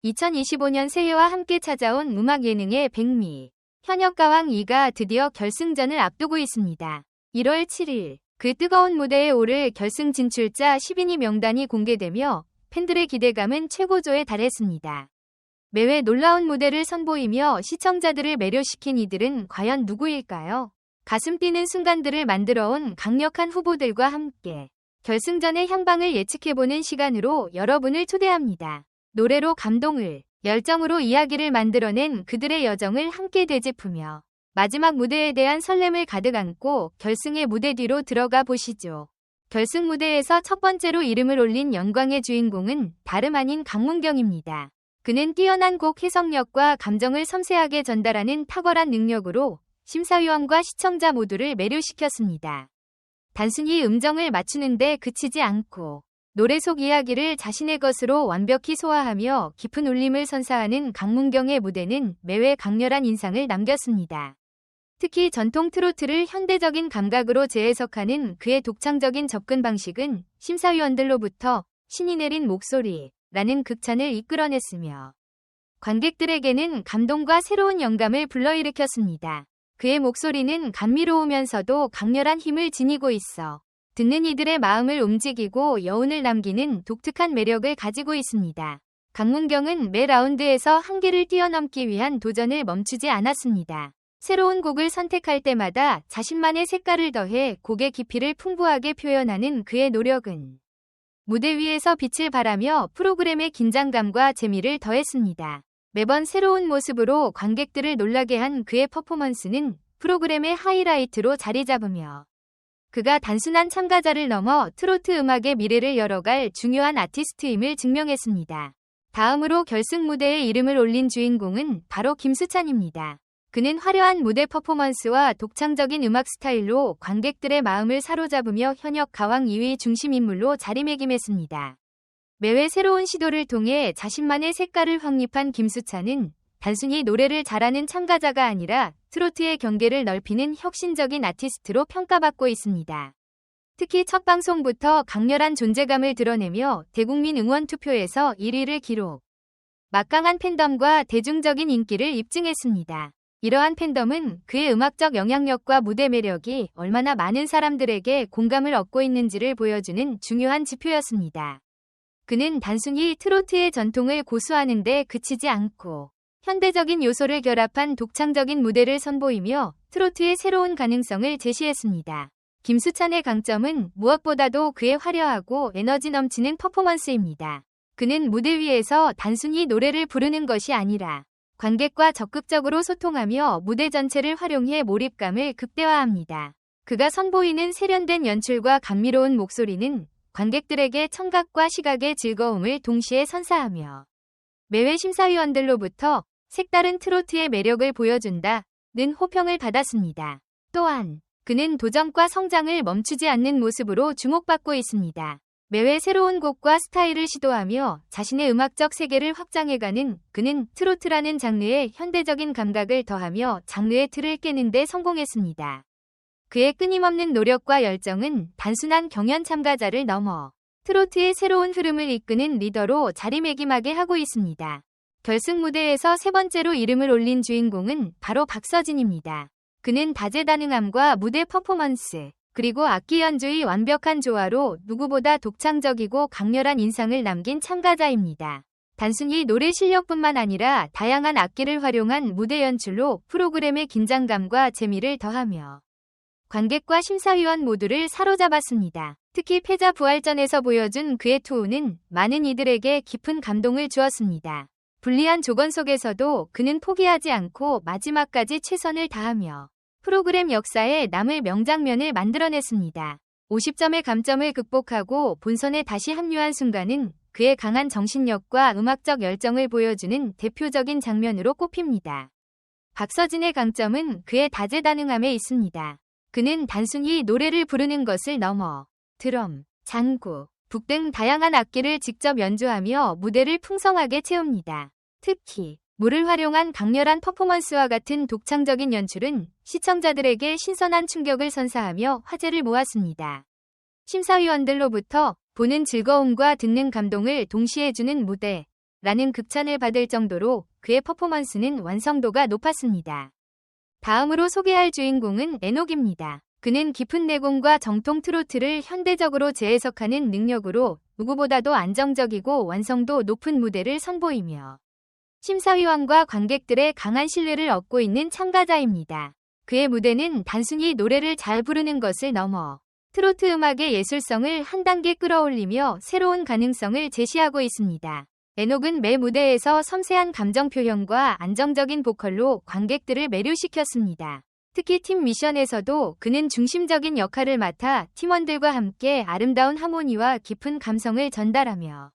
2025년 새해와 함께 찾아온 음악 예능의 백미. 현역가왕 2가 드디어 결승전을 앞두고 있습니다. 1월 7일 그 뜨거운 무대에 오를 결승 진출자 10인이 명단이 공개되며 팬들의 기대감은 최고조에 달했습니다. 매회 놀라운 무대를 선보이며 시청자들을 매료시킨 이들은 과연 누구일까요? 가슴 뛰는 순간들을 만들어온 강력한 후보들과 함께 결승전의 향방을 예측해보는 시간으로 여러분을 초대합니다. 노래로 감동을, 열정으로 이야기를 만들어낸 그들의 여정을 함께 되짚으며 마지막 무대에 대한 설렘을 가득 안고 결승의 무대 뒤로 들어가 보시죠. 결승 무대에서 첫 번째로 이름을 올린 영광의 주인공은 다름 아닌 강문경입니다. 그는 뛰어난 곡 해석력과 감정을 섬세하게 전달하는 탁월한 능력으로 심사위원과 시청자 모두를 매료시켰습니다. 단순히 음정을 맞추는데 그치지 않고 노래 속 이야기를 자신의 것으로 완벽히 소화하며 깊은 울림을 선사하는 강문경의 무대는 매회 강렬한 인상을 남겼습니다. 특히 전통 트로트를 현대적인 감각으로 재해석하는 그의 독창적인 접근 방식은 심사위원들로부터 신이 내린 목소리라는 극찬을 이끌어냈으며 관객들에게는 감동과 새로운 영감을 불러일으켰습니다. 그의 목소리는 감미로우면서도 강렬한 힘을 지니고 있어 듣는 이들의 마음을 움직이고 여운을 남기는 독특한 매력을 가지고 있습니다. 강문경은 매 라운드에서 한계를 뛰어넘기 위한 도전을 멈추지 않았습니다. 새로운 곡을 선택할 때마다 자신만의 색깔을 더해 곡의 깊이를 풍부하게 표현하는 그의 노력은 무대 위에서 빛을 발하며 프로그램의 긴장감과 재미를 더했습니다. 매번 새로운 모습으로 관객들을 놀라게 한 그의 퍼포먼스는 프로그램의 하이라이트로 자리 잡으며 그가 단순한 참가자를 넘어 트로트 음악의 미래를 열어갈 중요한 아티스트임을 증명했습니다. 다음으로 결승 무대에 이름을 올린 주인공은 바로 김수찬입니다. 그는 화려한 무대 퍼포먼스와 독창적인 음악 스타일로 관객들의 마음을 사로잡으며 현역 가왕 2위 중심인물로 자리매김했습니다. 매회 새로운 시도를 통해 자신만의 색깔을 확립한 김수찬은 단순히 노래를 잘하는 참가자가 아니라 트로트의 경계를 넓히는 혁신적인 아티스트로 평가받고 있습니다. 특히 첫 방송부터 강렬한 존재감을 드러내며 대국민 응원 투표에서 1위를 기록. 막강한 팬덤과 대중적인 인기를 입증했습니다. 이러한 팬덤은 그의 음악적 영향력과 무대 매력이 얼마나 많은 사람들에게 공감을 얻고 있는지를 보여주는 중요한 지표였습니다. 그는 단순히 트로트의 전통을 고수하는 데 그치지 않고 현대적인 요소를 결합한 독창적인 무대를 선보이며 트로트의 새로운 가능성을 제시했습니다. 김수찬의 강점은 무엇보다도 그의 화려하고 에너지 넘치는 퍼포먼스입니다. 그는 무대 위에서 단순히 노래를 부르는 것이 아니라 관객과 적극적으로 소통하며 무대 전체를 활용해 몰입감을 극대화합니다. 그가 선보이는 세련된 연출과 감미로운 목소리는 관객들에게 청각과 시각의 즐거움을 동시에 선사하며 매회 심사위원들로부터 색다른 트로트의 매력을 보여준다는 호평을 받았습니다. 또한 그는 도전과 성장을 멈추지 않는 모습으로 주목받고 있습니다. 매회 새로운 곡과 스타일을 시도하며 자신의 음악적 세계를 확장해가는 그는 트로트라는 장르에 현대적인 감각을 더하며 장르의 틀을 깨는 데 성공했습니다. 그의 끊임없는 노력과 열정은 단순한 경연 참가자를 넘어 트로트의 새로운 흐름을 이끄는 리더로 자리매김하게 하고 있습니다. 결승 무대에서 세 번째로 이름을 올린 주인공은 바로 박서진입니다. 그는 다재다능함과 무대 퍼포먼스, 그리고 악기 연주의 완벽한 조화로 누구보다 독창적이고 강렬한 인상을 남긴 참가자입니다. 단순히 노래 실력뿐만 아니라 다양한 악기를 활용한 무대 연출로 프로그램의 긴장감과 재미를 더하며 관객과 심사위원 모두를 사로잡았습니다. 특히 패자 부활전에서 보여준 그의 투혼은 많은 이들에게 깊은 감동을 주었습니다. 불리한 조건 속에서도 그는 포기하지 않고 마지막까지 최선을 다하며 프로그램 역사에 남을 명장면을 만들어냈습니다. 50점의 감점을 극복하고 본선에 다시 합류한 순간은 그의 강한 정신력과 음악적 열정을 보여주는 대표적인 장면으로 꼽힙니다. 박서진의 강점은 그의 다재다능함에 있습니다. 그는 단순히 노래를 부르는 것을 넘어 드럼, 장구, 북 등 다양한 악기를 직접 연주하며 무대를 풍성하게 채웁니다. 특히 물을 활용한 강렬한 퍼포먼스와 같은 독창적인 연출은 시청자들에게 신선한 충격을 선사하며 화제를 모았습니다. 심사위원들로부터 보는 즐거움과 듣는 감동을 동시에 주는 무대, 라는 극찬을 받을 정도로 그의 퍼포먼스는 완성도가 높았습니다. 다음으로 소개할 주인공은 에녹입니다. 그는 깊은 내공과 정통 트로트를 현대적으로 재해석하는 능력으로 누구보다도 안정적이고 완성도 높은 무대를 선보이며 심사위원과 관객들의 강한 신뢰를 얻고 있는 참가자입니다. 그의 무대는 단순히 노래를 잘 부르는 것을 넘어 트로트 음악의 예술성을 한 단계 끌어올리며 새로운 가능성을 제시하고 있습니다. 에녹은 매 무대에서 섬세한 감정 표현과 안정적인 보컬로 관객들을 매료시켰습니다. 특히 팀 미션에서도 그는 중심적인 역할을 맡아 팀원들과 함께 아름다운 하모니와 깊은 감성을 전달하며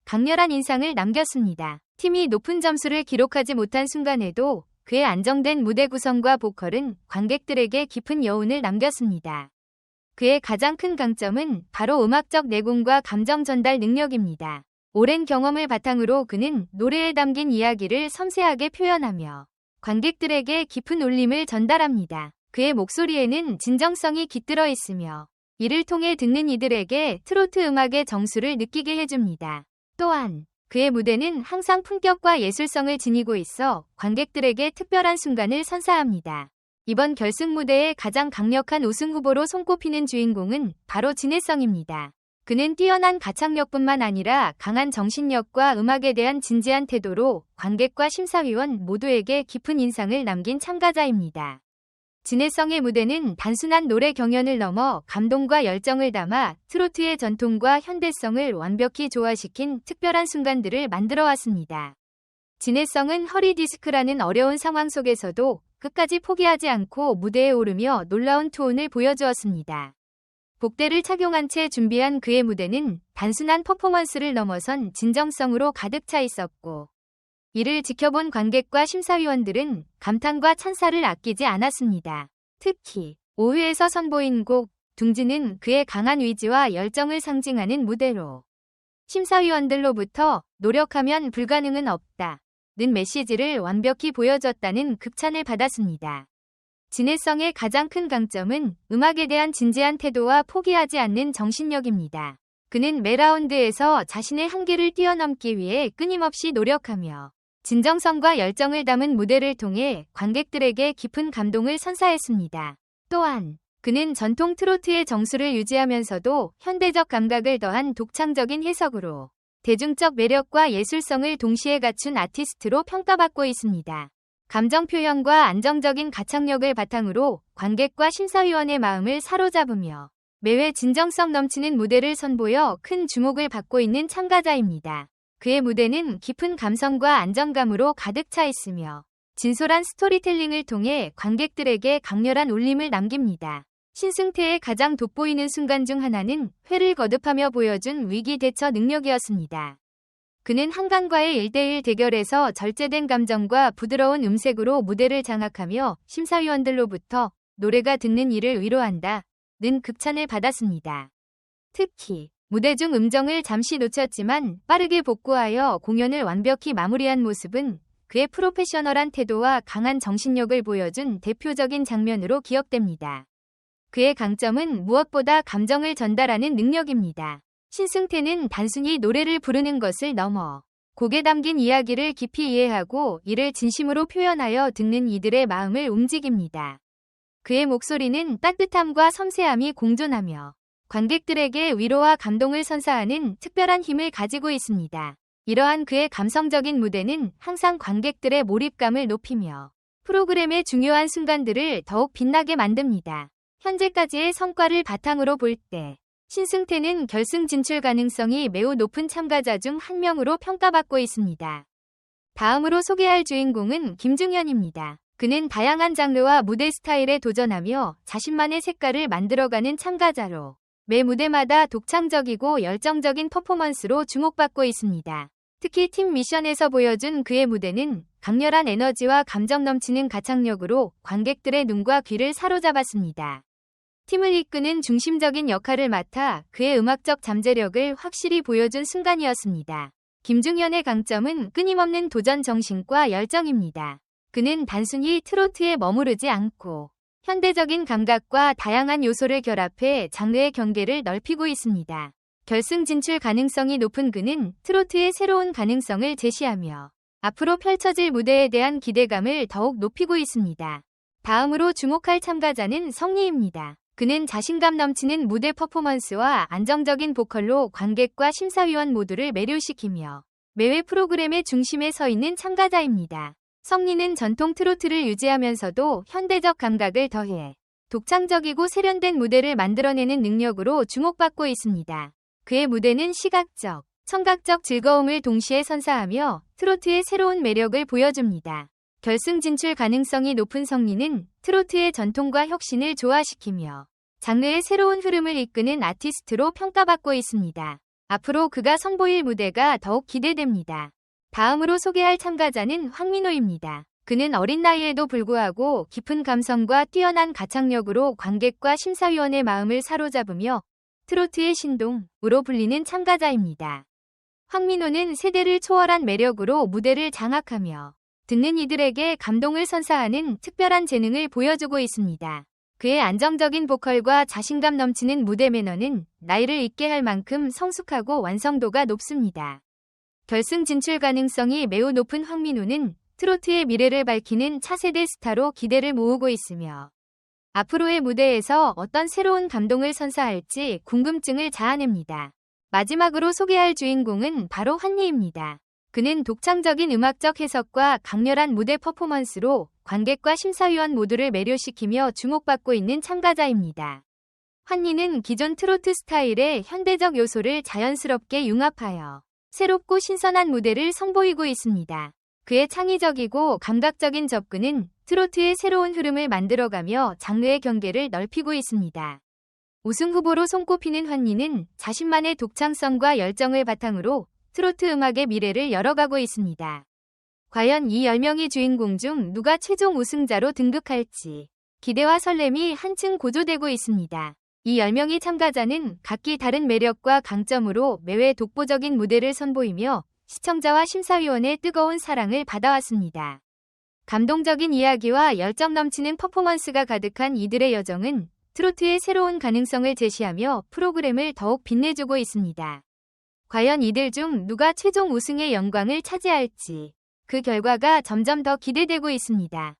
강렬한 인상을 남겼습니다. 팀이 높은 점수를 기록하지 못한 순간에도 그의 안정된 무대 구성과 보컬은 관객들에게 깊은 여운을 남겼습니다. 그의 가장 큰 강점은 바로 음악적 내공과 감정 전달 능력입니다. 오랜 경험을 바탕으로 그는 노래에 담긴 이야기를 섬세하게 표현하며 관객들에게 깊은 울림을 전달합니다. 그의 목소리에는 진정성이 깃들어 있으며 이를 통해 듣는 이들에게 트로트 음악의 정수를 느끼게 해줍니다. 또한 그의 무대는 항상 품격과 예술성을 지니고 있어 관객들에게 특별한 순간을 선사합니다. 이번 결승 무대의 가장 강력한 우승 후보로 손꼽히는 주인공은 바로 진해성입니다. 그는 뛰어난 가창력뿐만 아니라 강한 정신력과 음악에 대한 진지한 태도로 관객과 심사위원 모두에게 깊은 인상을 남긴 참가자입니다. 진해성의 무대는 단순한 노래 경연을 넘어 감동과 열정을 담아 트로트의 전통과 현대성을 완벽히 조화시킨 특별한 순간들을 만들어 왔습니다. 진해성은 허리 디스크라는 어려운 상황 속에서도 끝까지 포기하지 않고 무대에 오르며 놀라운 투혼을 보여주었습니다. 복대를 착용한 채 준비한 그의 무대는 단순한 퍼포먼스를 넘어선 진정성으로 가득 차 있었고 이를 지켜본 관객과 심사위원들은 감탄과 찬사를 아끼지 않았습니다. 특히 5회에서 선보인 곡 둥지는 그의 강한 의지와 열정을 상징하는 무대로 심사위원들로부터 노력하면 불가능은 없다 는 메시지를 완벽히 보여줬다는 극찬을 받았습니다. 진해성의 가장 큰 강점은 음악에 대한 진지한 태도와 포기하지 않는 정신력입니다. 그는 매 라운드에서 자신의 한계를 뛰어넘기 위해 끊임없이 노력하며 진정성과 열정을 담은 무대를 통해 관객들에게 깊은 감동을 선사했습니다. 또한 그는 전통 트로트의 정수를 유지하면서도 현대적 감각을 더한 독창적인 해석으로 대중적 매력과 예술성을 동시에 갖춘 아티스트로 평가받고 있습니다. 감정 표현과 안정적인 가창력을 바탕으로 관객과 심사위원의 마음을 사로잡으며 매회 진정성 넘치는 무대를 선보여 큰 주목을 받고 있는 참가자입니다. 그의 무대는 깊은 감성과 안정감으로 가득 차 있으며 진솔한 스토리텔링을 통해 관객들에게 강렬한 울림을 남깁니다. 신승태의 가장 돋보이는 순간 중 하나는 회를 거듭하며 보여준 위기 대처 능력이었습니다. 그는 한강과의 1대1 대결에서 절제된 감정과 부드러운 음색으로 무대를 장악하며 심사위원들로부터 노래가 듣는 이를 위로한다 는 극찬을 받았습니다. 특히 무대 중 음정을 잠시 놓쳤지만 빠르게 복구하여 공연을 완벽히 마무리한 모습은 그의 프로페셔널한 태도와 강한 정신력을 보여준 대표적인 장면으로 기억됩니다. 그의 강점은 무엇보다 감정을 전달하는 능력입니다. 신승태는 단순히 노래를 부르는 것을 넘어 곡에 담긴 이야기를 깊이 이해하고 이를 진심으로 표현하여 듣는 이들의 마음을 움직입니다. 그의 목소리는 따뜻함과 섬세함이 공존하며 관객들에게 위로와 감동을 선사하는 특별한 힘을 가지고 있습니다. 이러한 그의 감성적인 무대는 항상 관객들의 몰입감을 높이며 프로그램의 중요한 순간들을 더욱 빛나게 만듭니다. 현재까지의 성과를 바탕으로 볼 때 신승태는 결승 진출 가능성이 매우 높은 참가자 중 한 명으로 평가받고 있습니다. 다음으로 소개할 주인공은 김중현입니다. 그는 다양한 장르와 무대 스타일에 도전하며 자신만의 색깔을 만들어가는 참가자로 매 무대마다 독창적이고 열정적인 퍼포먼스로 주목받고 있습니다. 특히 팀 미션에서 보여준 그의 무대는 강렬한 에너지와 감정 넘치는 가창력으로 관객들의 눈과 귀를 사로잡았습니다. 팀을 이끄는 중심적인 역할을 맡아 그의 음악적 잠재력을 확실히 보여준 순간이었습니다. 김중현의 강점은 끊임없는 도전 정신과 열정입니다. 그는 단순히 트로트에 머무르지 않고 현대적인 감각과 다양한 요소를 결합해 장르의 경계를 넓히고 있습니다. 결승 진출 가능성이 높은 그는 트로트의 새로운 가능성을 제시하며 앞으로 펼쳐질 무대에 대한 기대감을 더욱 높이고 있습니다. 다음으로 주목할 참가자는 성리입니다. 그는 자신감 넘치는 무대 퍼포먼스와 안정적인 보컬로 관객과 심사위원 모두를 매료시키며 매회 프로그램의 중심에 서 있는 참가자입니다. 성리는 전통 트로트를 유지하면서도 현대적 감각을 더해 독창적이고 세련된 무대를 만들어내는 능력으로 주목받고 있습니다. 그의 무대는 시각적, 청각적 즐거움을 동시에 선사하며 트로트의 새로운 매력을 보여줍니다. 결승 진출 가능성이 높은 성리는 트로트의 전통과 혁신을 조화시키며 장르의 새로운 흐름을 이끄는 아티스트로 평가받고 있습니다. 앞으로 그가 선보일 무대가 더욱 기대됩니다. 다음으로 소개할 참가자는 황민호입니다. 그는 어린 나이에도 불구하고 깊은 감성과 뛰어난 가창력으로 관객과 심사위원의 마음을 사로잡으며 트로트의 신동으로 불리는 참가자입니다. 황민호는 세대를 초월한 매력으로 무대를 장악하며 듣는 이들에게 감동을 선사하는 특별한 재능을 보여주고 있습니다. 그의 안정적인 보컬과 자신감 넘치는 무대 매너는 나이를 잊게 할 만큼 성숙하고 완성도가 높습니다. 결승 진출 가능성이 매우 높은 황민호는 트로트의 미래를 밝히는 차세대 스타로 기대를 모으고 있으며 앞으로의 무대에서 어떤 새로운 감동을 선사할지 궁금증을 자아냅니다. 마지막으로 소개할 주인공은 바로 환희입니다. 그는 독창적인 음악적 해석과 강렬한 무대 퍼포먼스로 관객과 심사위원 모두를 매료시키며 주목받고 있는 참가자입니다. 환희는 기존 트로트 스타일의 현대적 요소를 자연스럽게 융합하여 새롭고 신선한 무대를 선보이고 있습니다. 그의 창의적이고 감각적인 접근은 트로트의 새로운 흐름을 만들어가며 장르의 경계를 넓히고 있습니다. 우승 후보로 손꼽히는 환희는 자신만의 독창성과 열정을 바탕으로 트로트 음악의 미래를 열어가고 있습니다. 과연 이 10명의 주인공 중 누가 최종 우승자로 등극할지 기대와 설렘이 한층 고조되고 있습니다. 이 10명의 참가자는 각기 다른 매력과 강점으로 매회 독보적인 무대를 선보이며 시청자와 심사위원의 뜨거운 사랑을 받아왔습니다. 감동적인 이야기와 열정 넘치는 퍼포먼스가 가득한 이들의 여정은 트로트의 새로운 가능성을 제시하며 프로그램을 더욱 빛내주고 있습니다. 과연 이들 중 누가 최종 우승의 영광을 차지할지 그 결과가 점점 더 기대되고 있습니다.